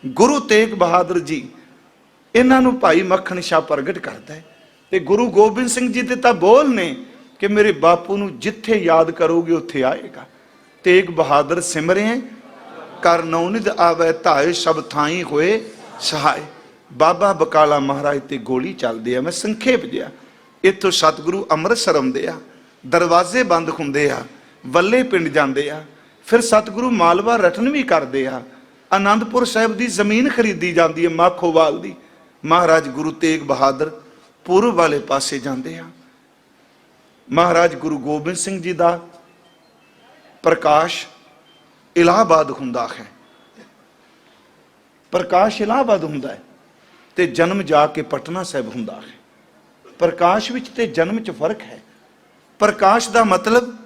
गुरु तेग बहादुर जी इन्हों भाई मक्खन शाह प्रगट करता है। तो गुरु गोबिंद सिंह जी के तो बोल ने कि मेरे बापू नूं जिथे याद करोगे उत्थे आएगा। तेग बहादुर सिमरे कर नौनिध आवे धाए सब थाई होए सहाय। बाबा बकाला महाराज ते गोली चलती है। मैं संखेप जिहा इत्थों सतगुरु अमृतसर आउंदे आ, दरवाजे बंद हुंदे आ, वल्ले पिंड जांदे आ, फिर सतगुरु मालवा रटन भी करते आ, आनंदपुर साहिब की जमीन खरीदी जाती है माखोवाल की। महाराज गुरु तेग बहादुर पूर्व वाले पासे जाते हैं। महाराज गुरु गोबिंद सिंह जी का प्रकाश इलाहाबाद हुंदा है, प्रकाश इलाहाबाद हुंदा है ते जन्म जाके पटना साहिब हुंदा है। प्रकाश विच ते जन्म च फर्क है। प्रकाश का मतलब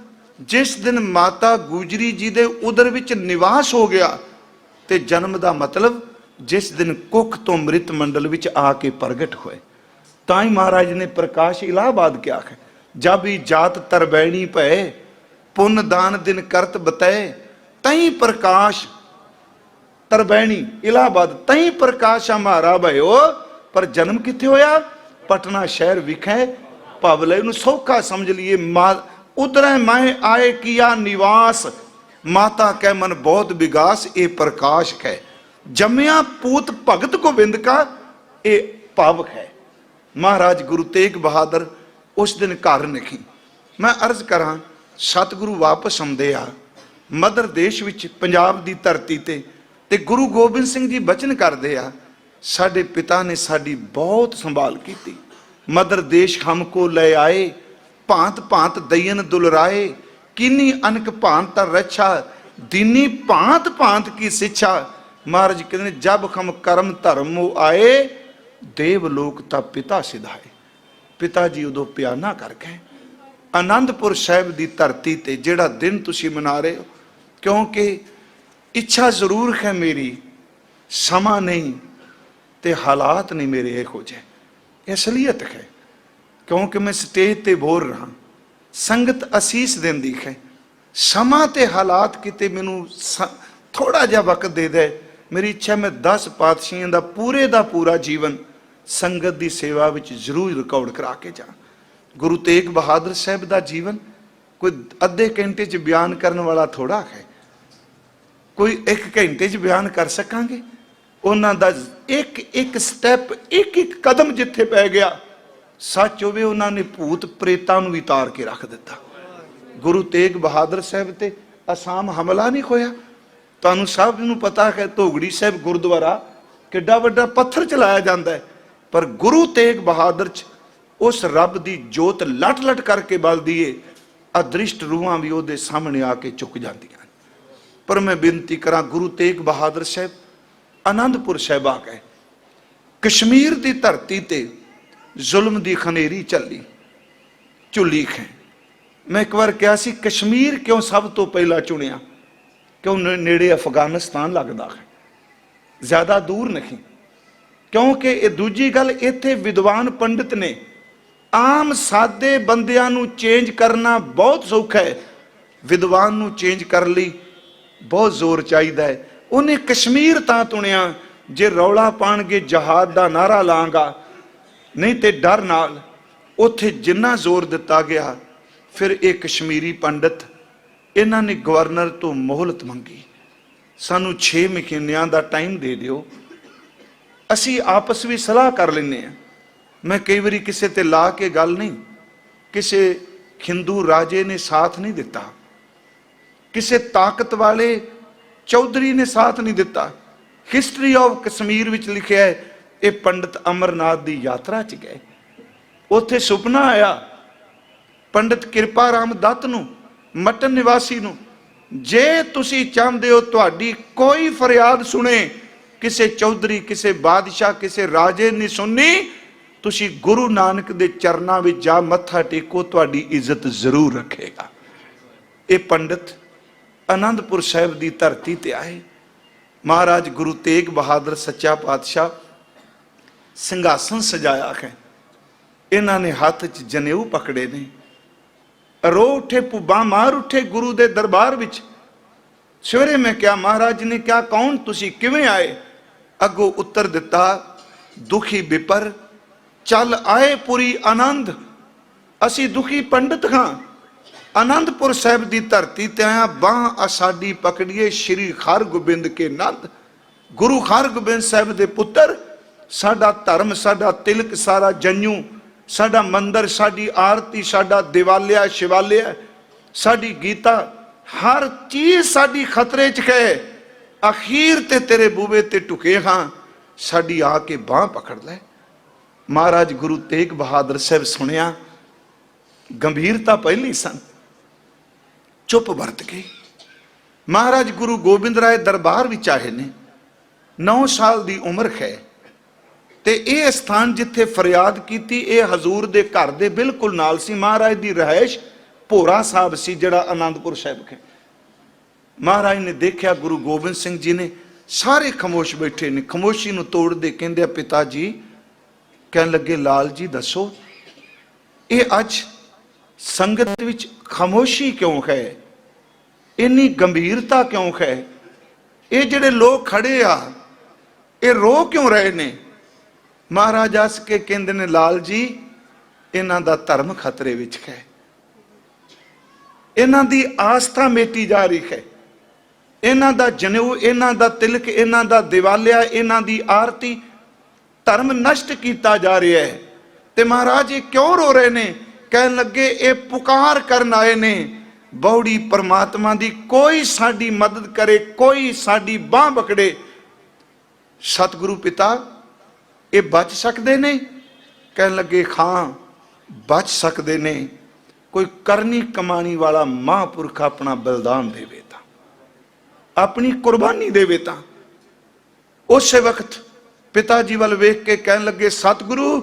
जिस दिन माता गुजरी जी दे उदर विच निवास हो गया, ते जन्म का मतलब जिस दिन कुख तो मृत मंडल विच आके प्रगट होए। ताई महाराज ने प्रकाश इलाहाबाद क्या है। जब ही जात तरबैणी भय पुन दान दिन करत बतय, तई प्रकाश तरबैणी इलाहाबाद तई प्रकाश हमारा भयो। पर जन्म किथे होया? पटना शहर विखे पावले। सौखा समझ लिए उधर मैं आए किया निवास, माता कै मन बहुत विगास ए प्रकाश है। जमया पूत भगत गोबिंद का ए पावक है। महाराज गुरु तेग बहादुर उस दिन घर नहीं। मैं अर्ज करा सतगुरु वापस आउंदे आ मदर देश विच पंजाब दी धरती ते गुरु गोबिंद सिंह जी बचन करते आ, साडे पिता ने साडी बहुत संभाल की। मदर देश हमको ले आए भांत भांत दयन दुलराए, किन्नी अनक भांत रक्षा दीनी भांत भांत की शिक्षा। महाराज कहते जब हम कर्म धर्म आए, देवलोक ता पिता सिधाए। पिता जी उदों प्याना करके आनंदपुर साहिब की धरती ते जिहड़ा दिन तुसी मना रहे हो, क्योंकि इच्छा जरूर है मेरी, समा नहीं ते हालात नहीं मेरे इहो जिहे। असलीयत है क्योंकि मैं स्टेज ते बोल रहा, संगत असीस देंदी है। समा ते हालात किते मैनू थोड़ा जा वक्त दे दे। मेरी इच्छा मैं 10 पातशाहियों का पूरे का पूरा जीवन संगत की सेवा विच जरूर रिकॉर्ड करा के जा। गुरु तेग बहादुर साहब का जीवन कोई अद्धे घंटे च बयान करने वाला थोड़ा है, कोई 1 घंटे च बयान कर सकांगे। उन्हां दा एक एक स्टैप एक एक कदम जिथे पै गया, सच होवे उन्होंने भूत प्रेतां नूं भी तार के रख दिता। गुरु तेग बहादुर साहब ते आसाम हमला नहीं होया। तुहानूं सब नूं पता है धोगड़ी साहब गुरुद्वारा किड्डा वड्डा पत्थर चलाया जाता है, पर गुरु तेग बहादुर च उस रब की जोत लट लट करके बलदी है। अदृष्ट रूहां भी उहदे सामने आके झुक जांदियां। पर मैं बेनती करा गुरु तेग बहादुर साहब आनंदपुर साहिब आ गए। कश्मीर की धरती ते जुल्म की खनेरी चली झुली है। मैं एक बार कहा सी कश्मीर क्यों सब तो पहला चुनिया, क्यों नेड़े अफगानिस्तान लगता है, ज़्यादा दूर नहीं। क्योंकि ये दूजी गल इत्थे विद्वान पंडित ने आम सादे बंदियां नूं चेंज करना बहुत सौखा है, विद्वान नूं चेंज कर ली बहुत जोर चाहिए है। उन्हें कश्मीर तां चुनिया जे रौला पाणगे जहाद का नारा लांगा, नहीं तो डर नाल उत्थे जिन्ना जोर दिता गया। फिर एक कश्मीरी पंडित इन्हां ने गवर्नर तो मोहलत मंगी, सानू 6 महीनों का टाइम दे दिओ, असी आपस में सलाह कर लेने। मैं कई बारी किसी ते ला के गल नहीं, किसी हिंदू राजे ने साथ नहीं दिता, किसी ताकत वाले चौधरी ने साथ नहीं दिता। हिस्टरी ऑफ कश्मीर विच लिखा है ये पंडित अमरनाथ की यात्रा च गए, उत्थे सुपना आया पंडित किरपा राम दत्त नूं मटन निवासी नूं, जे तुसी चाहते हो तुहाडी कोई फरियाद सुने, किसी चौधरी किसी बादशाह किसी राजे ने सुननी, तुसी गुरु नानक दे चरनां विच जा मत्था टेको, तुहाडी इज्जत जरूर रखेगा। ये पंडित आनंदपुर साहिब की धरती ते आए। महाराज गुरु तेग बहादुर सच्चा पातशाह सिंघासन सजाया है, इन्होंने हाथ च जनेऊ पकड़े ने, रो उठे भुब्बा मार उठे गुरु के दरबार विच। सवेरे मैं क्या महाराज ने क्या कौन तुसी किवें आए? अगों उत्तर दिता, दुखी विपर चल आए पुरी आनंद। असी दुखी पंडित हाँ, आनंदपुर साहिब की धरती ते आया, बांह साडी पकड़िए श्री हरगोबिंद के नंद। गुरु हरगोबिंद साहिब दे पुत्र, साडा धर्म, साडा तिलक, सारा जन्यू, साडा मंदिर, साडी आरती, साडा दिवालिया शिवालिया, साडी गीता, हर चीज साडी खतरे च है। अखीर ते तेरे बूवे ते टुके हाँ, साडी आके बांह पकड़ लै। महाराज गुरु तेग बहादुर साहब सुनिया, गंभीरता पहली सन, चुप वरत गए। महाराज गुरु गोबिंद राय दरबार विच आए ने, 9 साल की उम्र है, ते यह स्थान जिथे फरियाद की यह हजूर दे घर दे बिल्कुल नाल सी। महाराज की रहायश भोरा साहब सी, जड़ा आनंदपुर साहिब है। महाराज ने देखा गुरु गोबिंद सिंह जी ने सारे खामोश बैठे ने, खामोशी नूं तोड़ दे कहंदे, पिता जी कहन लगे, लाल जी दसो ये अज संगत विच खामोशी क्यों है, इन्नी गंभीरता क्यों है, ये जिहड़े लोग खड़े आ ये रो क्यों रहे ने। महाराज हस के कहंदे ने, लाल जी इन्हां दा धर्म खतरे विच है, इन्हां दी आस्था मेटी जा रही है, इन्हां दा जनेऊ, इन्हां दा तिलक, इन्हां दा दिवालिया, इन्हां दी आरती, धर्म नष्ट किया जा रहा है। ते महाराज ये क्यों रो रहे ने। कहन लगे, ये पुकार करन आए ने बौड़ी परमात्मा दी, कोई साडी मदद करे, कोई साडी बांह पकड़े। सतगुरु पिता ये बच सकते ने। कहन लगे, हाँ बच सकते ने, कोई करनी कमानी वाला महापुरख अपना बलिदान देवे तां, अपनी कुर्बानी देवे तां। उस वक्त पिता जी वाल वेख के कहन लगे, सतगुरु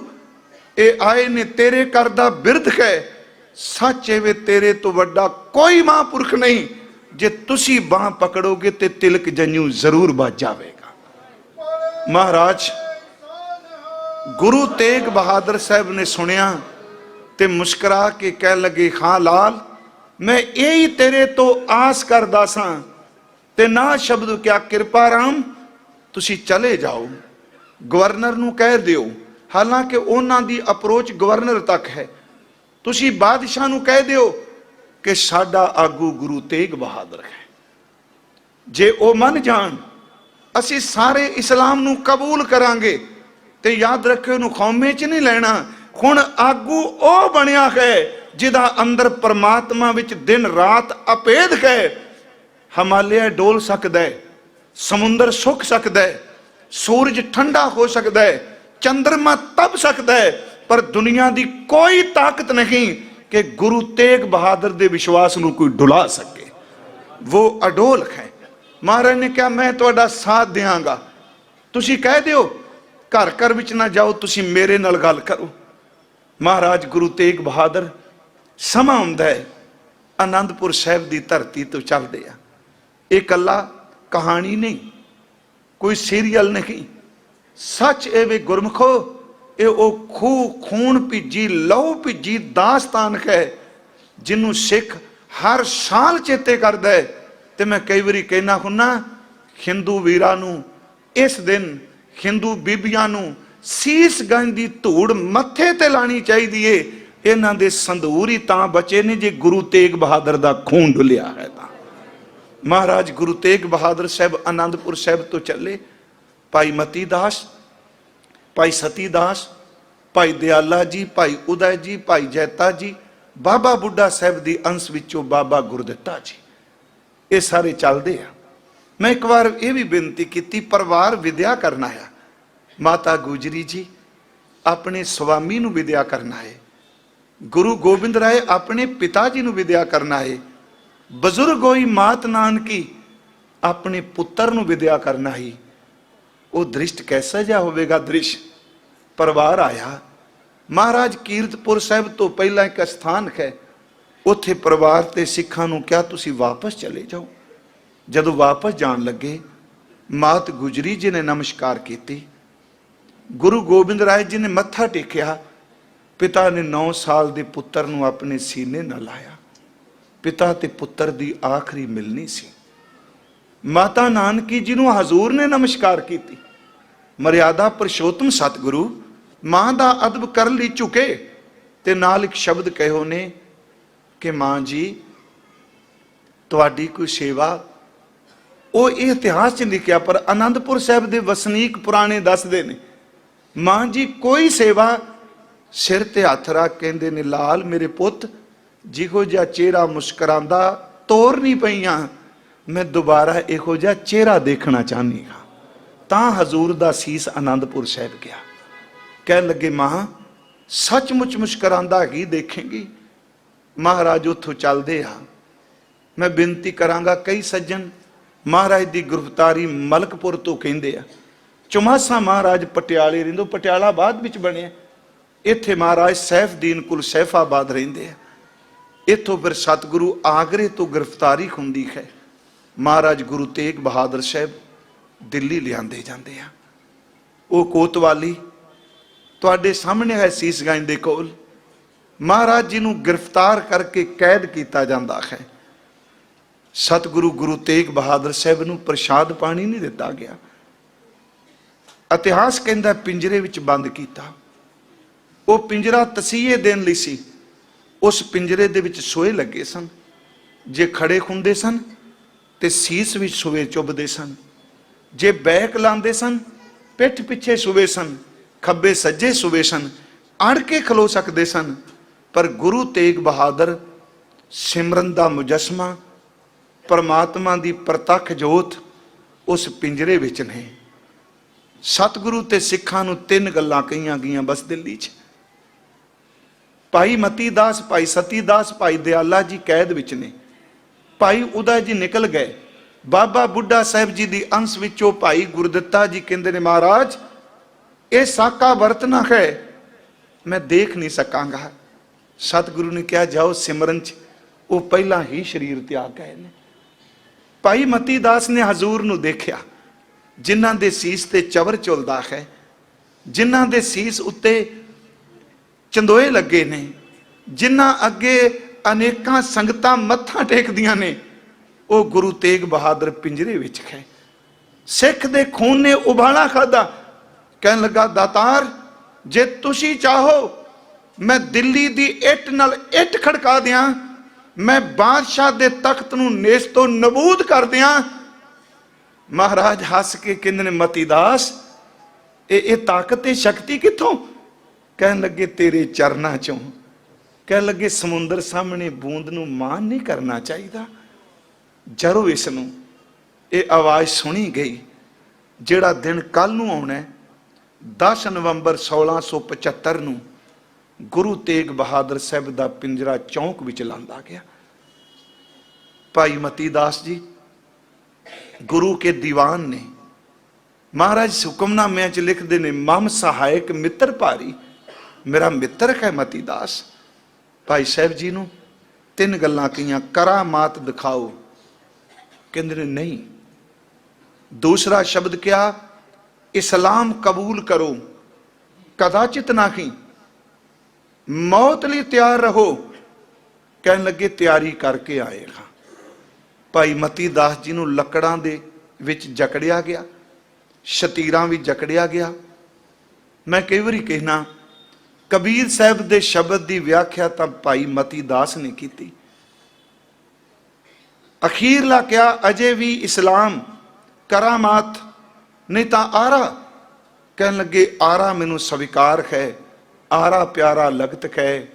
ये आए ने तेरे घर दा बिरध है, सच एवे तेरे तो वड्डा कोई महापुरख नहीं, जे तुसी बांह पकड़ोगे ते तिलक जन्यू जरूर बच जाएगा। महाराज गुरु तेग बहादुर साहब ने सुनिया ते मुस्कुरा के कह लगे, हाँ लाल मैं यही तेरे तो आस करदा सा, ते ना शब्द क्या कृपा राम तुसी चले जाओ, गवर्नर नूं कह दिओ। हालांकि उन्हां दी अप्रोच गवर्नर तक है, तुसी बादशाह नूं कह दिओ कि साडा आगू गुरु तेग बहादुर है, जे ओ मन जान असी सारे इस्लाम नूं कबूल करांगे। ते याद रखियो नूं खौमे च नहीं लेना। हुण आगू ओ बनिया है जिदा अंदर परमात्मा विच दिन रात अभेद है। हिमालय डोल सकदा है, समुंदर सुक सकदा है, सूरज ठंडा हो सकता है, चंद्रमा तप सकता है, पर दुनिया की कोई ताकत नहीं कि गुरु तेग बहादुर के विश्वास को कोई डुला सके। वो अडोल है। महाराज ने कहा, मैं तुहाडा साथ देंगा, तुसी कह दिओ घर घर विच ना जाओ, तुसी मेरे नाल गल करो। महाराज गुरु तेग बहादुर समा आउंदा है, आनंदपुर साहिब की धरती तो चलते हैं। ये कला कहानी नहीं, कोई सीरियल नहीं, सच एवे गुरमुखो ये ओ खून भीजी लहू भीजी दास्तान है जिन्हों सिख हर साल चेते करता है। तो मैं कई बारी कहना हुन्ना, हिंदू वीरां नूं इस दिन हिंदू बीबियां नूं सीस गंज की धूड़ मत्थे ते लानी चाहिए। इन्हां दे संदूर ही तां बचे ने जे गुरु तेग बहादुर दा खून डुलिया है। महाराज गुरु तेग बहादुर साहब आनंदपुर साहब तो चले। भाई मती दास, भाई सती दास, भाई दयाला जी, भाई उदय जी, भाई जैता जी, बाबा बुढ़ा साहब की अंश विचों बाबा गुरदित्ता जी, ये सारे चलते हैं। मैं एक बार ये भी बेनती की, परिवार विद्या करना है। माता गुजरी जी अपने स्वामी नूं विद्या करना है, गुरु गोबिंद राय अपने पिता जी नूं विद्या करना है, बजुर्ग होई मात नानकी अपने पुत्र नूं विद्या करना ही। वो दृष्ट कैसा जा होवेगा। दृश्य परिवार आया। महाराज कीरतपुर साहब तो पहला एक स्थान है, उत्थे परिवार ते सिखां नूं क्या तुसी वापस चले जाओ। जदों वापस जान लगे, मात गुजरी जी ने नमस्कार की, गुरु गोबिंद राय जी ने मत्था टेकिया। पिता ने 9 साल के पुत्र नूं अपने सीने न लाया। पिता ते पुत्र की आखिरी मिलनी सी। माता नानकी जी नूं हजूर ने नमस्कार की। ਮਰਿਆਦਾ ਪੁਰਸ਼ੋਤਮ ਸਤਿਗੁਰੂ ਮਾਂ ਦਾ ਅਦਬ ਕਰਨ ਲਈ ਝੁਕੇ ਤੇ ਨਾਲ ਇੱਕ ਸ਼ਬਦ ਕਹਿਓ ਨੇ ਕਿ ਮਾਂ ਜੀ ਤੁਹਾਡੀ ਕੋਈ ਸੇਵਾ। ਉਹ ਇਹ ਇਤਿਹਾਸ 'ਚ ਲਿਖਿਆ, ਪਰ ਆਨੰਦਪੁਰ ਸਾਹਿਬ ਦੇ ਵਸਨੀਕ ਪੁਰਾਣੇ ਦੱਸਦੇ ਨੇ, ਮਾਂ ਜੀ ਕੋਈ ਸੇਵਾ, ਸਿਰ ਤੇ ਹੱਥ ਰੱਖ ਕਹਿੰਦੇ ਨੇ ਲਾਲ ਮੇਰੇ ਪੁੱਤ ਜਿਹੋ ਜਿਹਾ ਚਿਹਰਾ ਮੁਸਕਰਾਉਂਦਾ ਤੋਰ ਨਹੀਂ ਪਈਆਂ, ਮੈਂ ਦੁਬਾਰਾ ਇਹੋ ਜਿਹਾ ਚਿਹਰਾ ਦੇਖਣਾ ਚਾਹੁੰਦੀ ਹਾਂ। ਤਾਂ ਹਜ਼ੂਰ ਦਾ ਸੀਸ ਆਨੰਦਪੁਰ ਸਾਹਿਬ ਗਿਆ। ਕਹਿਣ ਲੱਗੇ ਮਾਂ ਸੱਚਮੁੱਚ ਮੁਸਕਰਾਉਂਦਾ ਹੀ ਦੇਖੇਂਗੀ। ਮਹਾਰਾਜ ਉੱਥੋਂ ਚੱਲਦੇ ਆ। ਮੈਂ ਬੇਨਤੀ ਕਰਾਂਗਾ, ਕਈ ਸੱਜਣ ਮਹਾਰਾਜ ਦੀ ਗ੍ਰਿਫਤਾਰੀ ਮਲਕਪੁਰ ਤੋਂ ਕਹਿੰਦੇ ਆ। ਚੁਮਾਸਾ ਮਹਾਰਾਜ ਪਟਿਆਲੇ ਰਹਿੰਦੇ, ਪਟਿਆਲਾ ਬਾਅਦ ਵਿੱਚ ਬਣਿਆ। ਇੱਥੇ ਮਹਾਰਾਜ ਸੈਫਦੀਨ ਕੁਲ ਸੈਫਾਬਾਦ ਰਹਿੰਦੇ ਆ। ਇੱਥੋਂ ਫਿਰ ਸਤਿਗੁਰੂ ਆਗਰੇ ਤੋਂ ਗ੍ਰਿਫਤਾਰੀ ਹੁੰਦੀ ਹੈ। ਮਹਾਰਾਜ ਗੁਰੂ ਤੇਗ ਬਹਾਦਰ ਸਾਹਿਬ ਦਿੱਲੀ ਲਿਆਂਦੇ ਜਾਂਦੇ ਆ। ਉਹ ਕੋਤਵਾਲੀ ਤੁਹਾਡੇ ਸਾਹਮਣੇ ਹੈ ਸੀਸਗੰਜ ਦੇ ਕੋਲ। ਮਹਾਰਾਜ ਜੀ ਨੂੰ ਗ੍ਰਿਫਤਾਰ ਕਰਕੇ ਕੈਦ ਕੀਤਾ ਜਾਂਦਾ ਹੈ। ਸਤਿਗੁਰੂ ਗੁਰੂ ਤੇਗ ਬਹਾਦਰ ਸਾਹਿਬ ਨੂੰ ਪ੍ਰਸ਼ਾਦ ਪਾਣੀ ਨਹੀਂ ਦਿੱਤਾ ਗਿਆ। ਇਤਿਹਾਸ ਕਹਿੰਦਾ ਪਿੰਜਰੇ ਵਿੱਚ ਬੰਦ ਕੀਤਾ। ਉਹ ਪਿੰਜਰਾ ਤਸੀਹੇ ਦੇਣ ਲਈ ਸੀ। ਉਸ ਪਿੰਜਰੇ ਦੇ ਵਿੱਚ ਸੋਏ ਲੱਗੇ ਸਨ। ਜੇ ਖੜੇ ਹੁੰਦੇ ਸਨ ਤੇ ਸੀਸ ਵਿੱਚ ਸੋਏ ਚੁੱਭਦੇ ਸਨ। ਜੇ ਬੈਕ ਲਾਉਂਦੇ ਸਨ ਪਿੱਠ ਪਿੱਛੇ ਸੋਏ ਸਨ। ਖੱਬੇ ਸੱਜੇ ਸੋਏ ਸਨ। ਅੜ ਕੇ ਖਲੋ ਸਕਦੇ ਸਨ। ਪਰ ਗੁਰੂ ਤੇਗ ਬਹਾਦਰ ਸਿਮਰਨ ਦਾ ਮੁਜਸਮਾ, ਪਰਮਾਤਮਾ ਦੀ ਪ੍ਰਤੱਖ ਜੋਤ ਉਸ ਪਿੰਜਰੇ ਵਿੱਚ ਨੇ। ਸਤਿਗੁਰੂ ਤੇ ਸਿੱਖਾਂ ਨੂੰ ਤਿੰਨ ਗੱਲਾਂ ਕਹੀਆਂ ਗਈਆਂ ਬਸ ਦਿੱਲੀ 'ਚ। ਭਾਈ ਮਤੀ ਦਾਸ, ਭਾਈ ਸਤੀ ਦਾਸ, ਭਾਈ ਦਿਆਲਾ ਜੀ ਕੈਦ ਵਿੱਚ ਨੇ। ਭਾਈ ਉਦਾ ਜੀ ਨਿਕਲ ਗਏ। ਬਾਬਾ ਬੁੱਢਾ ਸਾਹਿਬ ਜੀ ਦੀ ਅੰਸ਼ ਵਿੱਚੋਂ ਭਾਈ ਗੁਰਦਿੱਤਾ ਜੀ ਕਹਿੰਦੇ ਨੇ ਮਹਾਰਾਜ ਇਹ ਸਾਕਾ ਵਰਤਨਾ ਹੈ, ਮੈਂ ਦੇਖ ਨਹੀਂ ਸਕਾਂਗਾ। ਸਤਿਗੁਰੂ ਨੇ ਕਿਹਾ ਜਾਓ ਸਿਮਰਨ 'ਚ। ਉਹ ਪਹਿਲਾਂ ਹੀ ਸਰੀਰ ਤਿਆਗ ਗਏ ਨੇ। ਭਾਈ ਮਤੀ ਦਾਸ ਨੇ ਹਜ਼ੂਰ ਨੂੰ ਦੇਖਿਆ, ਜਿਨ੍ਹਾਂ ਦੇ ਸੀਸ ਤੇ ਚਵਰ ਝੁਲਦਾ ਹੈ, ਜਿਨ੍ਹਾਂ ਦੇ ਸੀਸ ਉੱਤੇ ਚੰਦੋਏ ਲੱਗੇ ਨੇ, ਜਿਨ੍ਹਾਂ ਅੱਗੇ ਅਨੇਕਾਂ ਸੰਗਤਾਂ ਮੱਥਾ ਟੇਕਦੀਆਂ ਨੇ। ਉਹ ਗੁਰੂ ਤੇਗ ਬਹਾਦਰ ਪਿੰਜਰੇ ਵਿੱਚ ਹੈ। ਸਿੱਖ ਦੇ ਖੂਨ ਨੇ ਉਬਾਲਾ ਖਾਦਾ। ਕਹਿਣ ਲੱਗਾ ਦਾਤਾਰ ਜੇ ਤੁਸੀਂ ਚਾਹੋ ਮੈਂ ਦਿੱਲੀ ਦੀ ਇੱਟ ਨਾਲ ਇੱਟ ਖੜਕਾ ਦਿਆਂ, ਮੈਂ ਬਾਦਸ਼ਾਹ ਦੇ ਤਖਤ ਨੂੰ ਨੇਸਤੋਂ ਨਬੂਦ ਕਰ ਦਿਆਂ। ਮਹਾਰਾਜ ਹੱਸ ਕੇ ਕਹਿੰਦੇ ਨੇ ਮਤੀ ਦਾਸ ਇਹ ਤਾਕਤ ਤੇ ਸ਼ਕਤੀ ਕਿੱਥੋਂ? ਕਹਿਣ ਲੱਗੇ ਤੇਰੇ ਚਰਨਾਂ ਚੋਂ। ਕਹਿਣ ਲੱਗੇ ਸਮੁੰਦਰ ਸਾਹਮਣੇ ਬੂੰਦ ਨੂੰ ਮਾਨ ਨਹੀਂ ਕਰਨਾ ਚਾਹੀਦਾ। ਜਦੋਂ ਇਸ ਨੂੰ ਇਹ ਆਵਾਜ਼ ਸੁਣੀ ਗਈ, ਜਿਹੜਾ ਦਿਨ ਕੱਲ ਨੂੰ ਆਉਣਾ 10 ਨਵੰਬਰ 1675 ਨੂੰ ਗੁਰੂ ਤੇਗ ਬਹਾਦਰ ਸਾਹਿਬ ਦਾ ਪਿੰਜਰਾ ਚੌਂਕ ਵਿੱਚ ਲਾਂਦਾ ਗਿਆ। ਭਾਈ ਮਤੀ ਦਾਸ ਜੀ ਗੁਰੂ ਕੇ ਦੀਵਾਨ ਨੇ। ਮਹਾਰਾਜ ਹੁਕਮਨਾਮਿਆਂ 'ਚ ਲਿਖਦੇ ਨੇ ਮਮ ਸਹਾਇਕ ਮਿੱਤਰ ਭਾਰੀ, ਮੇਰਾ ਮਿੱਤਰ ਹੈ ਮਤੀ ਦਾਸ। ਭਾਈ ਸਾਹਿਬ ਜੀ ਨੂੰ ਤਿੰਨ ਗੱਲਾਂ ਕਹੀਆਂ, ਕਰਾਮਾਤ ਦਿਖਾਓ, ਕਹਿੰਦੇ ਨੇ ਨਹੀਂ। ਦੂਸਰਾ ਸ਼ਬਦ ਕਿਹਾ ਇਸਲਾਮ ਕਬੂਲ ਕਰੋ, ਕਦਾਚਿਤ ਨਾਹੀਂ। ਮੌਤ ਲਈ ਤਿਆਰ ਰਹੋ। ਕਹਿਣ ਲੱਗੇ ਤਿਆਰੀ ਕਰਕੇ ਆਏਗਾ। ਭਾਈ ਮਤੀ ਦਾਸ ਜੀ ਨੂੰ ਲੱਕੜਾਂ ਦੇ ਵਿੱਚ ਜਕੜਿਆ ਗਿਆ, ਸ਼ਤੀਰਾਂ ਵੀ ਜਕੜਿਆ ਗਿਆ। ਮੈਂ ਕਈ ਵਾਰੀ ਕਹਿਣਾ ਕਬੀਰ ਸਾਹਿਬ ਦੇ ਸ਼ਬਦ ਦੀ ਵਿਆਖਿਆ ਤਾਂ ਭਾਈ ਮਤੀ ਦਾਸ ਨੇ ਕੀਤੀ। ਅਖੀਰਲਾ ਕਿਹਾ ਅਜੇ ਵੀ ਇਸਲਾਮ ਕਰਾਮਾਤ, ਨਹੀਂ ਤਾਂ ਆਰਾ। ਕਹਿਣ ਲੱਗੇ ਆਰਾ ਮੈਨੂੰ ਸਵੀਕਾਰ ਹੈ, ਆਰਾ ਪਿਆਰਾ ਲਗਤ ਹੈ।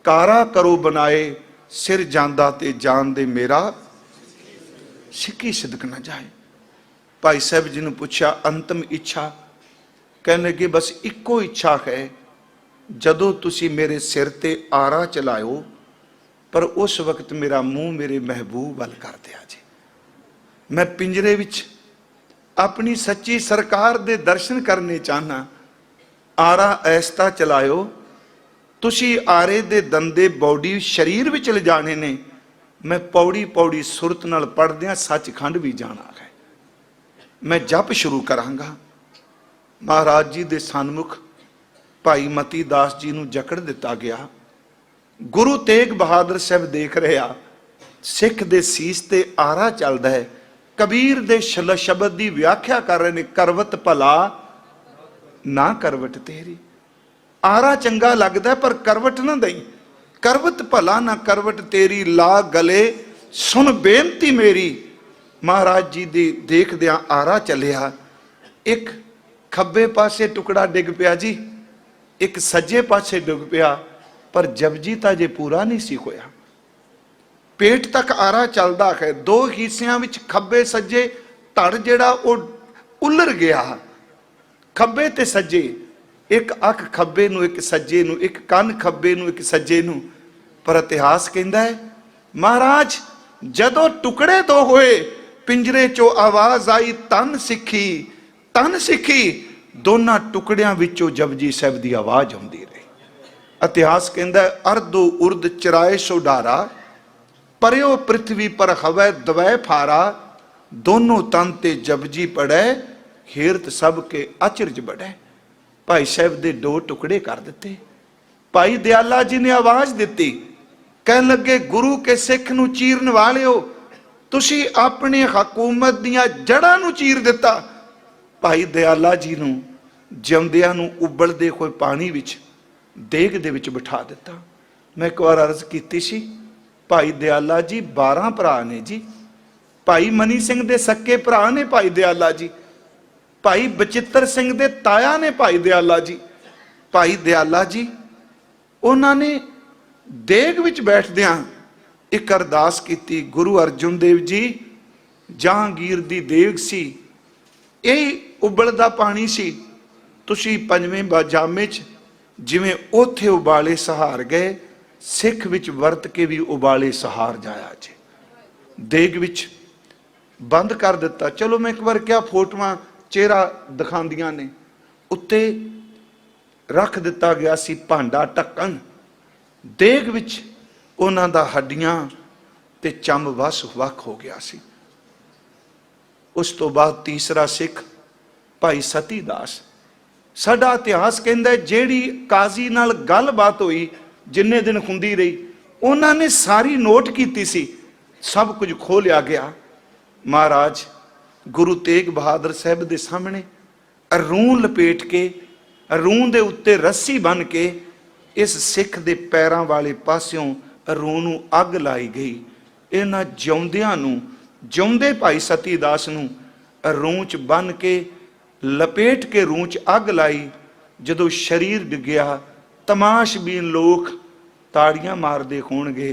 ਕਾਰਾ ਕਰੋ ਬਣਾਏ ਸਿਰ ਜਾਂਦਾ ਤੇ ਜਾਨ ਦੇ ਮੇਰਾ ਸਿੱਕੀ ਸਿਦਕ ਨਾ ਜਾਏ। ਭਾਈ ਸਾਹਿਬ ਜੀ ਨੂੰ ਪੁੱਛਿਆ ਅੰਤਮ ਇੱਛਾ? ਕਹਿਣ ਲੱਗੇ ਬਸ ਇੱਕੋ ਇੱਛਾ ਹੈ, ਜਦੋਂ ਤੁਸੀਂ ਮੇਰੇ ਸਿਰ ਤੇ ਆਰਾ ਚਲਾਇਓ ਪਰ ਉਸ ਵਕਤ ਮੇਰਾ ਮੂੰਹ ਮੇਰੇ ਮਹਿਬੂਬ ਵੱਲ ਕਰ ਦਿਆ ਜੀ। ਮੈਂ ਪਿੰਜਰੇ ਵਿੱਚ ਆਪਣੀ ਸੱਚੀ ਸਰਕਾਰ ਦੇ ਦਰਸ਼ਨ ਕਰਨੇ ਚਾਹਨਾ। ਆਰਾ ਐਸਤਾ ਚਲਾਇਓ, ਤੁਸੀਂ ਆਰੇ ਦੇ ਦੰਦੇ ਬੌਡੀ ਸਰੀਰ ਵਿੱਚ ਲਿਜਾਣੇ ਨੇ। ਮੈਂ ਪੌੜੀ ਪੌੜੀ ਸੁਰਤ ਨਾਲ ਪੜ੍ਹਦਿਆਂ ਸੱਚਖੰਡ ਵੀ ਜਾਣਾ ਹੈ। ਮੈਂ ਜਪ ਸ਼ੁਰੂ ਕਰਾਂਗਾ। ਮਹਾਰਾਜ ਜੀ ਦੇ ਸਨਮੁਖ ਭਾਈ ਮਤੀ ਦਾਸ ਜੀ ਨੂੰ ਜਕੜ ਦਿੱਤਾ ਗਿਆ। ਗੁਰੂ ਤੇਗ ਬਹਾਦਰ ਸਾਹਿਬ ਦੇਖ ਰਿਹਾ, ਸਿੱਖ ਦੇ ਸੀਸ ਤੇ ਆਰਾ ਚੱਲਦਾ ਹੈ। ਕਬੀਰ ਦੇ ਸ਼ਬਦ ਦੀ ਵਿਆਖਿਆ ਕਰ ਰਹੇ ਨੇ, ਕਰਵਤ ਭਲਾ ना करवट तेरी। आरा चंगा लगदा पर करवट ना दई, करवट भला ना करवट तेरी, ला गले सुन बेनती मेरी। महाराज जी दी देखदियां आरा चलिया, एक खब्बे पासे टुकड़ा डिग पिया जी, एक सज्जे पासे डिग पिया, पर जपजी तां जे पूरा नहीं सी होया। पेट तक आरा चलदा है, दो हिस्सियां विच खब्बे सज्जे धड़ जिहड़ा ਉਹ उलर गया, खब्बे ते सज्जे, एक अख खब्बे नूं एक सज्जे नूं, एक कन खब्बे नूं एक सज्जे नूं। पर इतिहास कहता है महाराज जदों टुकड़े दो होए, पिंजरे चों आवाज आई तन सिखी, तन सिखी, दोनों टुकड़ियां विचों जपजी साहिब दी आवाज आउंदी रही। इतिहास कहता है अर्धो उर्द चराए सोडारा, परयो पृथ्वी पर हवै दवै फारा, दोनों तन ते जपजी पड़े, हेरत सब के अचरज बड़े। भाई साहब दे दो टुकड़े कर दिते। भाई दयाला जी ने आवाज दी, कह लगे गुरु के सिख नूं चीरन वाले हो, तुसी अपनी हकूमत दियां जड़ां नूं चीर दिता। भाई दयाला जी नूं जिउंदियां नूं उबलदे होए पानी विच देग दे विच बिठा दिता। मैं एक बार अर्ज कीती सी, भाई दयाला जी 12 भरा ने जी, भाई मनी सिंह दे सक्के भरा ने भाई दयाला जी, भाई बचित्र सिंह दे ताया ने भाई दयाला जी। भाई दयाला जी उन्होंने देग विच बैठदियां एक अरदास की, गुरु अर्जुन देव जी जहांगीर दी देग सी, यही उबलदा पानी सी, तुसी पंजवें जामे च जिवें ओथे उबाले सहार गए, सिख विच वरत के भी उबाले सहार जाया जे। देग विच बंद कर दिता। चलो मैं एक बार क्या फोटोआं चेहरा दिखांदियां ने, उत्ते रख दिता गया सी भांडा ढक्कन, देग विच उन्हां दा हड्डियां ते चंब वस वख हो गया सी। उस तो बाद तीसरा सिख भाई सती दास, साडा इतिहास कहंदा है जेड़ी काजी नाल गलबात हुई जिन्ने दिन हुंदी रही, उन्होंने सारी नोट की सी, सब कुछ खो लिया गया। महाराज गुरु तेग बहादुर साहब के सामने रूं लपेट के, रूं दे उत्ते रस्सी बन के इस सिख दे पैरां वाले पास्यों रूं नूं अग लाई गई। इन्हां जिउंदियां नूं, जिउंदे भाई सती दास नूं रूं च बन के लपेट के रूं च अग लाई। जदों शरीर डिग्या तमाशबीन लोग ताड़ियां मारदे होणगे,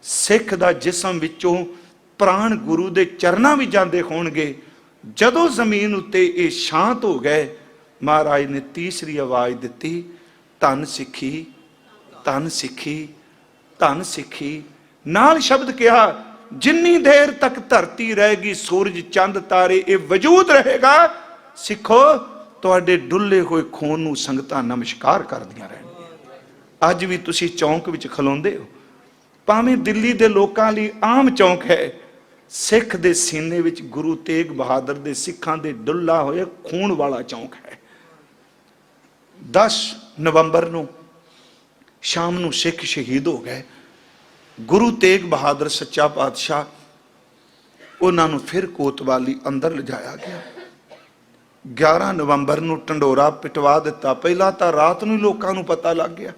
सिख दा जिसम विचों प्राण गुरु दे चरनां विच जांदे होणगे। जदों जमीन उत्ते ये शांत हो गए, महाराज ने तीसरी आवाज दी, धन सिखी, धन सिखी, धन सिखी। नाल शब्द कहा जिन्नी देर तक धरती रहेगी, सूरज चंद तारे ये वजूद रहेगा, सिखो तुहाडे डुल्ले हुए खून नूं संगतां नमस्कार करदियां रहणगीआं। अज भी तुसीं चौंक विच खलोंदे हो, भावें दिल्ली दे लोकां लई आम चौंक है, सिख दे सीने विच गुरु तेग बहादुर दे सिखां दे डुल्ला होया खून वाला चौंक है। 10 नवंबर नूं शाम नूं सिख शहीद हो गए। गुरु तेग बहादुर सच्चा पातशाह उन्हां नूं फिर कोतवाली अंदर लिजाया गया। 11 नवंबर नूं ढंडोरा पिटवा दिता। पहला तां रात नूं लोकां नूं पता लग गया।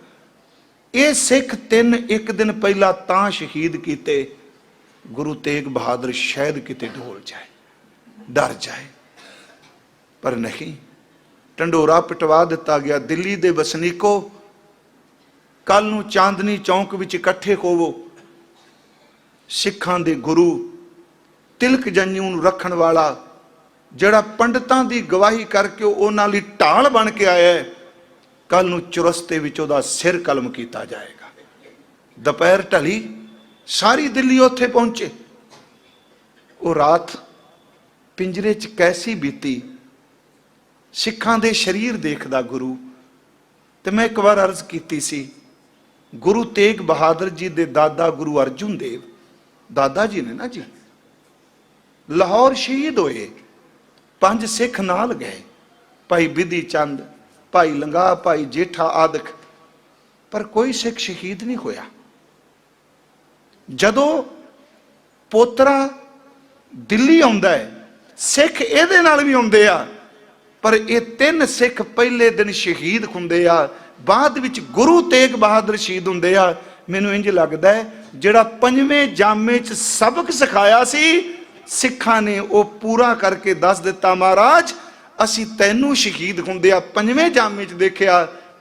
ये सिख 3 एक दिन पहला तां शहीद कीते, गुरु तेग बहादुर शायद किते ढोल जाए, डर जाए, पर नहीं, ढंडोरा पिटवा दिता गया। दिल्ली दे वसनीको कल नूं चांदनी चौंक विच इकट्ठे होवो, सिखां दे गुरु तिलक जंजू नूं रखण वाला जिहड़ा पंडितां दी गवाही करके उन्हां लई ढाल बन के आया है, कल नूं चुरस्ते विच उहदा सिर कलम किया जाएगा। दोपहर ढली, सारी दिल्ली उत्थे पहुंचे। वो रात पिंजरे च कैसी बीती, सिखां दे शरीर देखदा गुरु। ते मैं एक बार अर्ज कीती सी, गुरु तेग बहादुर जी दे दादा गुरु अर्जुन देव, दादा जी ने ना जी, लाहौर शहीद होए, 5 सिख नाल गए, भाई बिधि चंद, भाई लंगा, भाई जेठा आदक, पर कोई सिख शहीद नहीं होया। जदों पोतरा दिल्ली आउंदा है, सिख इहदे नाल भी आउंदे आ, पर ये 3 सिख पहले दिन शहीद हुंदे आ, बाद विच गुरु तेग बहादुर शहीद हुंदे आ। मैनूं इंज लगदा है जिहड़ा 5वें जामे च सबक सिखाया सी सिखां ने वो पूरा करके दस दिता, महाराज असी तैनूं शहीद हुंदिया 5वें जामे च देखिया,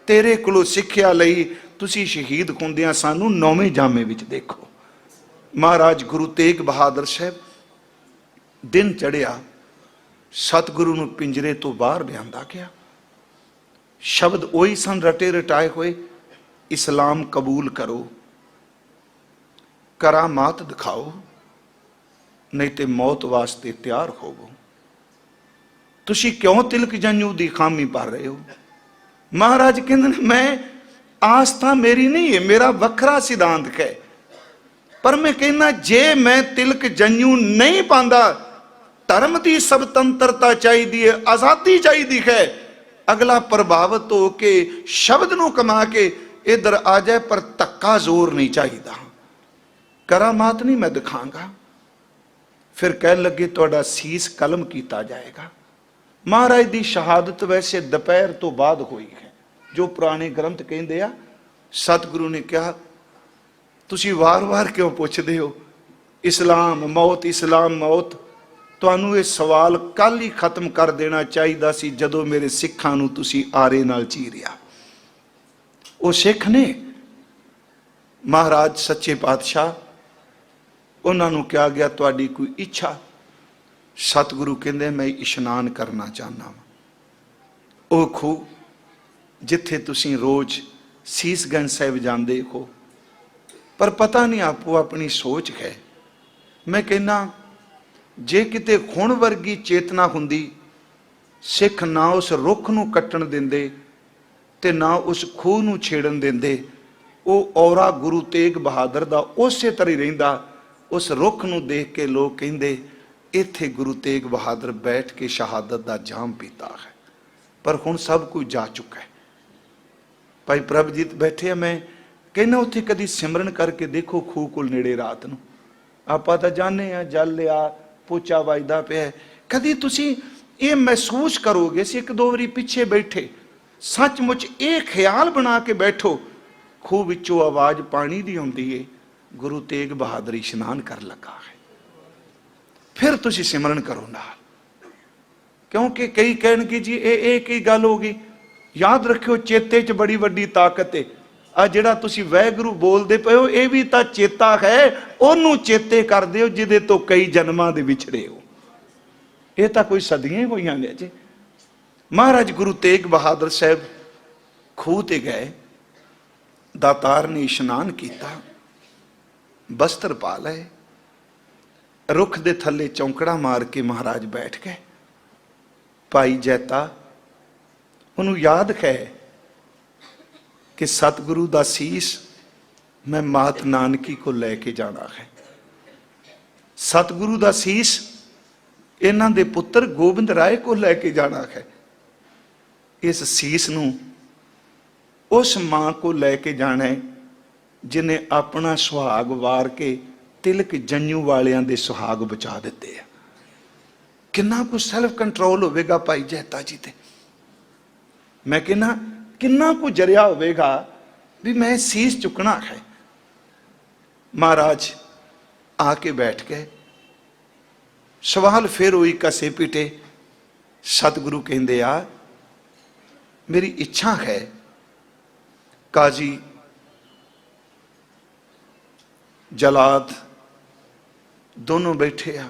तेरे कोलों सिੱਖਿਆ लई तुसी शहीद हुंदिया सानूं 9वें जामे विच देखो। महाराज गुरु तेग बहादुर साहब दिन चढ़िया, सतगुरु नूं पिंजरे तो बाहर लिआंदा गया। शब्द ਉਹੀ सन रटे रटाए हुए, इस्लाम कबूल करो, करामात दिखाओ, नहीं तो मौत वास्ते तैयार होवो। तुसी क्यों तिलक जंजू दी खामी भर रहे हो? महाराज कहंदे मैं आस्था मेरी नहीं है, मेरा वखरा सिद्धांत है, पर मैं कहना जे मैं तिलक जंजू नहीं पांदा, धर्म की स्वतंत्रता चाहिए, आज़ादी चाहिए है, अगला प्रभावित हो के शब्द नूं कमा के इधर आ जाए, पर धक्का जोर नहीं चाहिए। करामात नहीं मैं दिखांगा। फिर कह लगे तुहाडा सीस कलम किया जाएगा। महाराज की शहादत वैसे दोपहर तो बाद हुई है, जो पुराने ग्रंथ कहते आ। सतगुरु ने कहा तुसी वार वार क्यों पूछते हो इस्लाम मौत इस्लाम मौत? तुहानूं ये सवाल कल ही खत्म कर देना चाहिए सी जदों मेरे सिखां नूं तुसी आरे नाल चीरिया। वो सिख ने महाराज सच्चे पातशाह उन्होंने कहा गया तुहाडी कोई इच्छा? सतगुरु कहंदे मैं इशनान करना चाहना वा। वो खूह जिथे तुसी रोज सीसगंज साहिब जाते हो, पर पता नहीं आपो अपनी सोच है। मैं कहना जे किते खुण वर्गी चेतना हुंदी, सिख ना उस रुख नूं कट्टण दिंदे ते ना उस खूह नूं छेड़न दिंदे। वो औरा गुरु तेग बहादुर दा उसे तरह ही रहिंदा। उस रुख नूं देख के लोग कहिंदे इत्थे गुरु तेग बहादुर बैठ के शहादत दा जाम पीता है। पर हुण सब कुछ जा चुका है। भाई प्रभजीत बैठे हैं, मैं कहना उत्थे कदी सिमरन करके देखो खूह कोल नेड़े रात नूं। आपां तां जाने आ जल लिया पोचा वजदा पिया, कदी तुसी ये महसूस करोगे सी एक दो वारी पिछे बैठे सचमुच ये ख्याल बना के बैठो खूह विचों आवाज़ पानी दी आउंदी है, गुरु तेग बहादुर इशनान कर लगा है। फिर तुसी सिमरन करो नाल, क्योंकि कई कहणगे जी ये की गल हो गई। याद रखियो चेते च बड़ी वड्डी ताकत है। आ जिहड़ा तुसी वैगुरू बोलदे पे हो ये भी तां चेता है, ओनू चेते कर दिओ जिहदे तो कई जन्मां दे विछड़े हो। ये तां कोई सदियां होईयां ने जी। महाराज गुरु तेग बहादुर साहब खूह ते गए, दातार ने इशनान किया, बस्तर पा लए, रुख दे थल्ले चौंकड़ा मार के महाराज बैठ गए। भाई जैता उन्होंने याद है कि सतगुरु दा सीस मैं मात नानकी को लैके जाना है। सतगुरु दा सीस इन्हां दे पुत्र गोबिंद राय को लैके जाना है। इस सीस नूं उस मां को लैके जाना है जिन्हें अपना सुहाग वार के तिलक जंजू वालियां दे सुहाग बचा दिते हैं। किन्ना कुछ सैल्फ कंट्रोल होवेगा भाई जैता जी ते। मैं कहना किन्ना कुछ जरिया होवेगा भी मैं सीस चुकना है। महाराज आके बैठ गए। सवाल फिर हुई कसे पिटे। सतगुरु कहंदे आ मेरी इच्छा है काजी जलाद दोनों बैठे आ।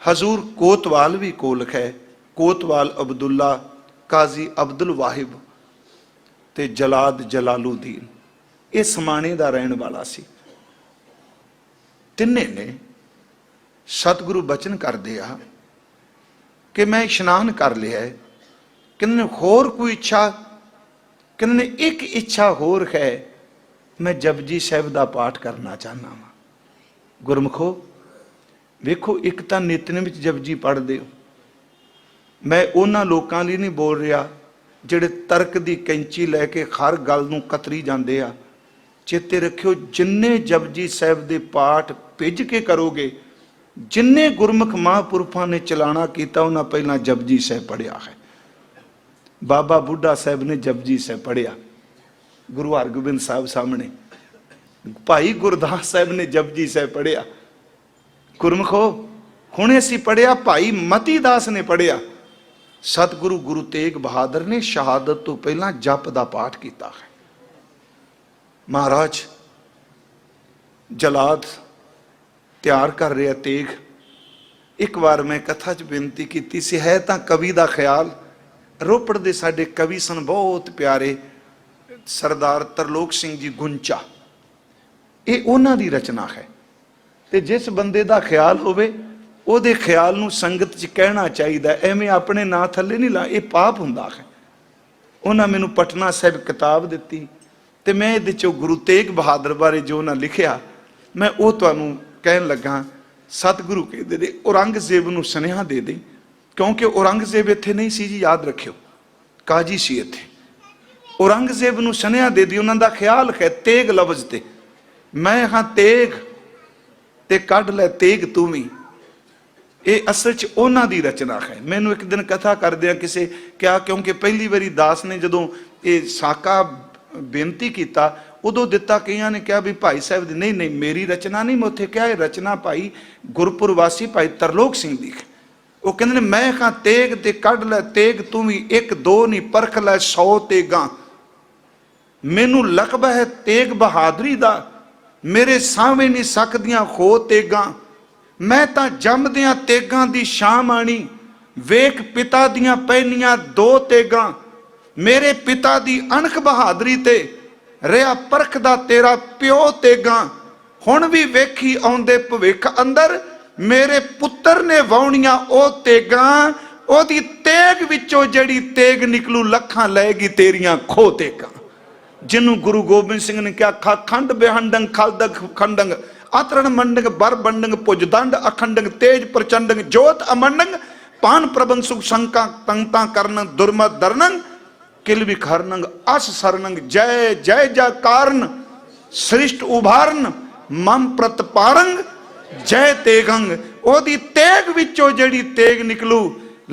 हजूर कोतवाल भी कोल है, कोतवाल अब्दुल्ला काजी अब्दुल वाहिब ते जलाद जलालुद्दीन ये समाने का रहन वाला सी। तिन्ने ने सतगुरु बचन कर दिया कि मैं इशनान कर लिया है। किन्ने होर कोई इच्छा? किन्ने एक इच्छा होर है, मैं जपजी साहिब का पाठ करना चाहना वा। गुरमुखो वेखो एक तो नितनेम विच जपजी पढ़ते हो। मैं उन्हां लोकां लई नहीं बोल रहा जिहड़े तर्क की कैंची लैके हर गल नूं कतरी जांदे आ। चेते रखियो जिन्ने जपजी साहिब दे पाठ भिज के करोगे जिन्ने गुरमुख महापुरुषों ने चलाना किया उन्हें पहला जपजी साहिब पढ़िया है। बाबा बुढ़ा साहब ने जपजी साहिब पढ़िया गुरु हरगोबिंद साहब सामने, भाई गुरदास साहब ने जपजी साहिब पढ़िया। गुरमुखो हुणे असीं पढ़िया, भाई मती दास ने पढ़िया। सतगुरु गुरु तेग बहादुर ने शहादत तो पहला जप का पाठ किया है। महाराज जलाद तैयार कर रहे तेग। एक बार मैं कथा च बेनती की सी, है तो कवि का ख्याल, रोपड़ के साडे कवि सन बहुत प्यारे सरदार तरलोक सिंह जी गुंचा, ये उन्हां दी रचना है। ते जिस बंदे का ख्याल होवे उहदे ख्याल नूं संगत च कहना चाहिए, एवें अपने नां थल्ले नहीं ला, ये पाप हुंदा है। उन्हां मैनूं पटना साहिब किताब दित्ती ते मैं इहदे चों गुरु तेग बहादुर बारे जो उन्हां लिखिया मैं वो तुहानूं कहन लगा। सतगुरु कहते ने औरंगजेब नूं सुनेहा दे दे, क्योंकि औरंगजेब इत्थे नहीं सी जी, याद रखियो, काजी सी इत्थे। औरंगजेब नूं सुनेहा दे दी, उन्हां दा ख्याल है तेग लफ्ज़ ते, मैं हाँ तेग ते कढ लै तेग तू भी। ये असल च उन्हां दी रचना है। मैनूं एक दिन कथा करदिआं किसे क्या, क्योंकि पहली बारी दास ने जदों ये साका बेनती किया उदों दिता, कईयां ने कहा भी भाई साहब दी, नहीं नहीं मेरी रचना नहीं, मैं उत्थे क्या रचना भाई गुरपुर वासी भाई तरलोक सिंह दी। वो कहंदे ने मैं कहा तेग ते कढ लै तेग तू भी, एक दो नहीं परख लै 100 तेगां। मैनू लकबा है तेग बहादुरी दा, मेरे सावे नहीं सकदियां खो तेगां। मैं तां जमदियां तेगां दी शाम आनी, वेख पिता दियां पहनियां 2 तेगां। मेरे पिता दी अणख बहादुरी ते रिहा परखदा तेरा प्यो तेगां। हुण भी वेखी आउंदे भविख अंदर, मेरे पुत्र ने वाउणियां ओ तेगां। ओदी तेग विचों जड़ी तेग निकलू लखां लैगी तेरियां खो तेगां। जिन्हों गुरु गोबिंद सिंह ने कहा खंड बेहंडंग खलदग खंडंग आतरण मंडंग बर बंडंग पुजदंड अखंडंग तेज प्रचंडंग जोत अमंडंग पान प्रबंध सुख शंका तंगता करन दुर्मत दरनंग किल विखरनंग अस सरनंग जय जय जयकारन सृष्ट उभारन मम प्रतपारंग जय तेगंग। ओदी तेग विचों जड़ी तेग निकलू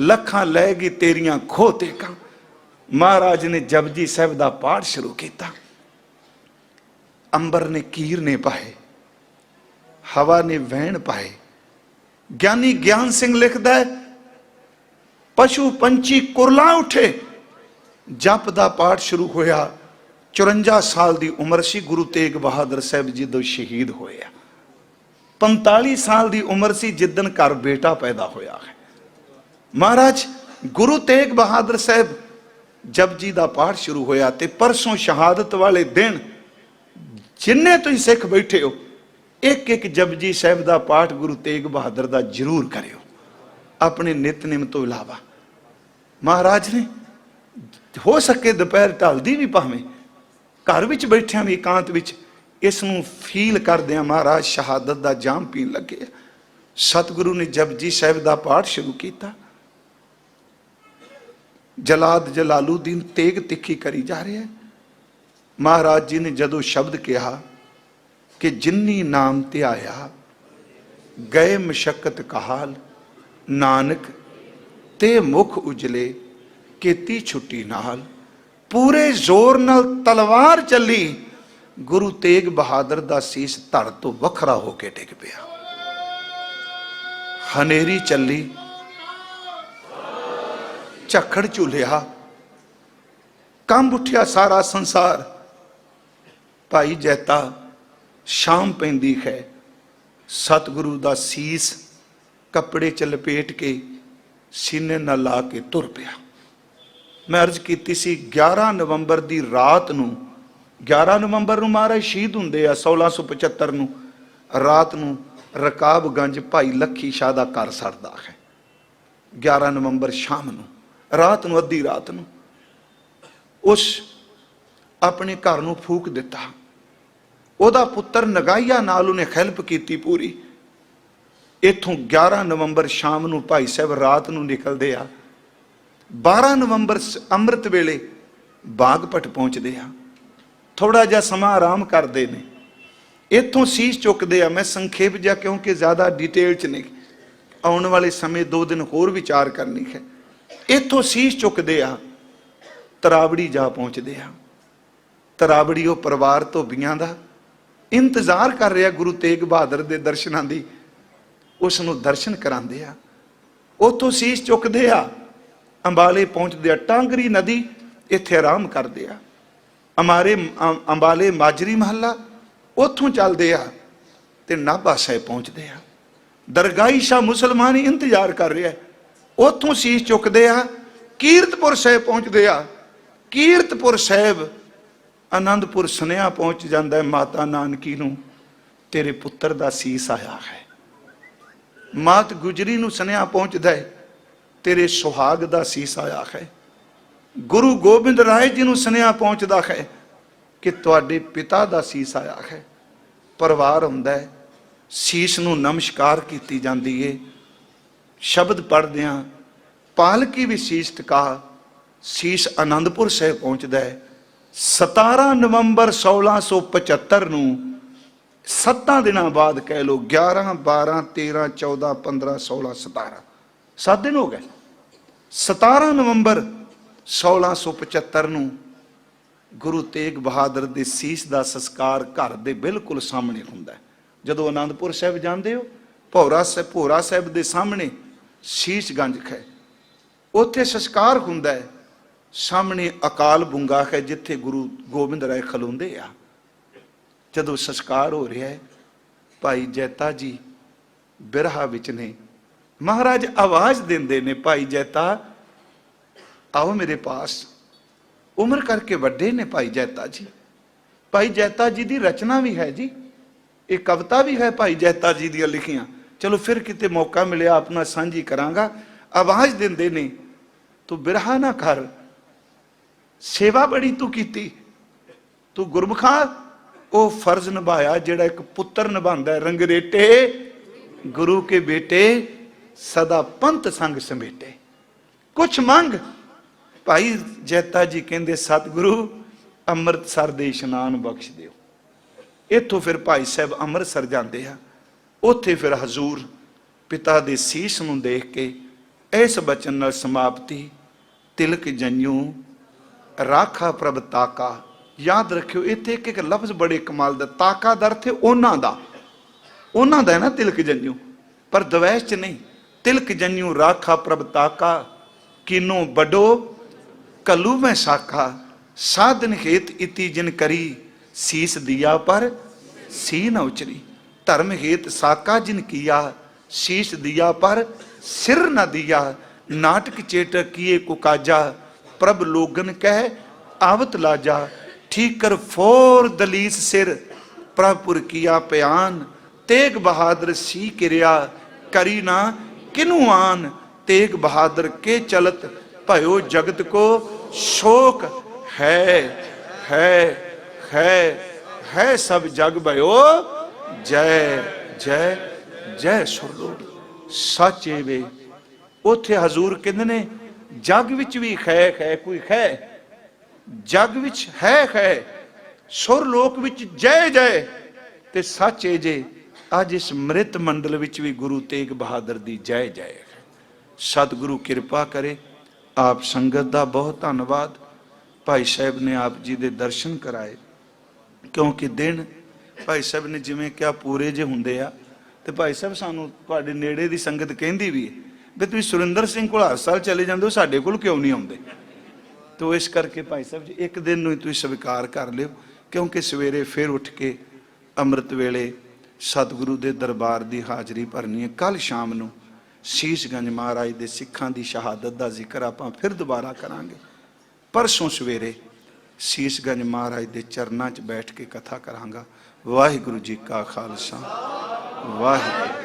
लखां लैगी तेरियां खो तेगां। महाराज ने जपजी साहिब का पाठ शुरू किया। अंबर ने कीरने पाए, हवा ने वहण पाए। ज्ञानी ज्ञान सिंह लिखता है पशु पंछी कुरला उठे। जप का पाठ शुरू होया। 54 साल की उम्र सी गुरु तेग बहादुर साहब जदों शहीद होया। 45 साल की उम्र सी जिदन घर बेटा पैदा होया है। महाराज गुरु तेग बहादुर साहब जपजी का पाठ शुरू होया ते परसों शहादत वाले दिन जिन्ने तुसीं सिख बैठे हो एक एक जपजी साहब का पाठ गुरु तेग बहादुर का जरूर करियो अपने नितनेम तो इलावा। महाराज ने हो सके दोपहर ढलदी भी भावें घर विच बैठिया भी एकांत विच इसनूं फील करदे महाराज शहादत का जाम पीन लगे। सतगुरु ने जपजी साहब का पाठ शुरू किया। जलाद जलालुद्दीन तेग तिखी करी जा रहे हैं। महाराज जी ने जदों शब्द कहा कि जिन्नी नाम ते आया गए मशक्कत कहाल नानक ते मुख उजले केती छुट्टी नाल, पूरे जोर नाल तलवार चली। गुरु तेग बहादुर दा सीस धड़ तो वखरा होके डिग पिया। हनेरी चली झखड़ झूलिया कंब उठिया सारा संसार। भाई जैता शाम पैंदी है। सतगुरु दा सीस कपड़े च लपेट के सीने न ला के तुर पिया। मैं अर्ज की सी 11 नवंबर की रात नूं 11 नवंबर नूं महाराज शहीद हुंदे आ 1675 नूं रात नूं रकाबगंज भाई लखी शाह दा घर सड़दा है। 11 नवंबर शाम नूं रात नूं अद्धी रात नूं उस अपने घर नूं फूक दिता। ओदा पुत्र नगाइया नाल उन्हें हेल्प की पूरी। इथों 11 नवंबर शाम नूं भाई साहब रात नूं निकलते आ। 12 नवंबर अमृत वेले बागपट पहुंचते आ। थोड़ा जा समा आराम करते हैं। इत्थों शीश चुकते आ। मैं संखेप जा क्योंकि ज़्यादा डिटेल च नहीं, आने वाले समय 2 दिन होर विचार करनी है। इत्थों शीश चुकते आ, तरावड़ी जा पहुँचते आ। तरावड़ी वो परिवार धोबियां दा इंतजार कर रहा गुरु तेग बहादुर के दर्शनों की, उसनों दर्शन कराते आ। उतों शीश चुकते आ, अंबाले पहुँचते आ। टांगरी नदी इत्थे आराम करते आ। अंबाले माजरी महला उतों चलते आ ते नाभा साहिब पहुँचते आ। दरगाही शाह मुसलमान ही इंतजार कर रहा है, उतों शीश चुकते आ। कीरतपुर साहिब पहुँचते आ। कीरतपुर साहिब आनंदपुर सुनिया पहुँच जाता है माता नानकी नूं, तेरे पुत्र का सीस आया है। मात गुजरी नूं सुनिया पहुँचता है, तेरे सुहाग का सीस आया है। गुरु गोबिंद राय जी नूं सुनिया पहुँचता है कि तुहाडे पिता का सीस आया है। परिवार हुंदा है, सीस नूं नमस्कार की जाती है। शब्द पढ़दियां पालकी भी शीश टिका, शीश आनंदपुर साहिब पहुँचता है। 17 नवंबर 1675 नूं 7 दिनों बाद कह लो 11, 12, 13, 14, 15, 16, 17 7 दिन हो गए। 17 नवंबर 1675 नूं गुरु तेग बहादुर के सीस का संस्कार घर के बिल्कुल सामने हुंदा है। जदों आनंदपुर साहिब जाते हो, भोरा साहिब के सामने शीश गंज है, उत्थे संस्कार हुंदा है। सामने अकाल बुंगा है जिथे गुरु गोबिंद राय खलोंदे आ। जदों संस्कार हो रहा है, भाई जैता जी बिरहा विच ने, महाराज आवाज देंदे ने, भाई जैता आओ मेरे पास। उम्र करके वड्डे ने भाई जैता जी। भाई जैता जी की रचना भी है जी, एक कविता भी है भाई जैता जी दी लिखियां। चलो फिर किते मौका मिले अपना सांझी करांगा। आवाज देंदे ने, तू बिरहा ना कर, सेवा बड़ी तू कीती, तू गुरमुखा वो फर्ज निभाया जिहड़ा एक पुत्र निभांदा है। रंगरेटे गुरु के बेटे सदा पंथ संग समेटे, कुछ मंग। भाई जैता जी कहंदे सतगुरु अमृतसर दे इशनान बख्श दिओ। इत्थों फिर भाई साहब अमृतसर जाते हैं। उत्थे फिर हजूर पिता दे सीस नूं देख के इस बचन नाल समाप्ति, तिलक जन्यू राखा प्रभ ताका। याद रखियो इत्थे एक एक लफ्ज बड़े कमाल दा। ताका दा अर्थ है उन्हां दा, उन्हां दा है ना तिलक जन्यू, पर द्वैश च नहीं। तिलक जन्यू राखा प्रभ ताका, किनो बडो कलू में साखा। साधन हेत इति जिन करी, सीस दिया पर सी न उचरी। धर्म हेत साका जिन किया, शीश दिया पर सिर न दिया। नाटक चेटक किए कुकाजा, प्रभ लोगन कह आवत लाजा। ठीक कर फोर दलीस सिर, प्रभपुर किया प्यान। तेग बहादुर सी किरिया, करी ना किनु आन। तेग बहादुर के चलत, भयो जगत को शोक। है है सब जग भयो, जय जय जय सुरलोक। सच ए वे उथे हजूर कहंदे ने जग विच भी खै कोई खै, जग विच है सुरलोक विच जय जय। ते सच ए जे अज इस मृत मंडल विच भी गुरु तेग बहादुर दी जय जय है। सतगुरु किरपा करे। आप संगत दा बहुत धन्नवाद। भाई साहब ने आप जी दे दर्शन कराए, क्योंकि दिन भाई साहब ने जिवें क्या पूरे जे हुंदे आ। ते भाई साहब सानू तुहाडे नेड़े दी संगत कहंदी भी है भी तुसीं सुरिंदर सिंह कोल हर साल चले जांदे हो, साडे कोल क्यों नहीं आउंदे। तो इस करके भाई साहब जी एक दिन नूं तुसीं स्वीकार कर लिओ, क्योंकि सवेरे फिर उठ के अमृत वेले सतगुरु दे दरबार दी हाज़री भरनी है। कल शाम नूं शीशगंज महाराज दे सिखां दी शहादत दा जिक्र आपां फिर दोबारा करांगे। परसों सवेरे शीशगंज महाराज दे चरनां च बैठ के कथा करांगा। वाहिगुरू जी का खालसा, वाहिगुरू।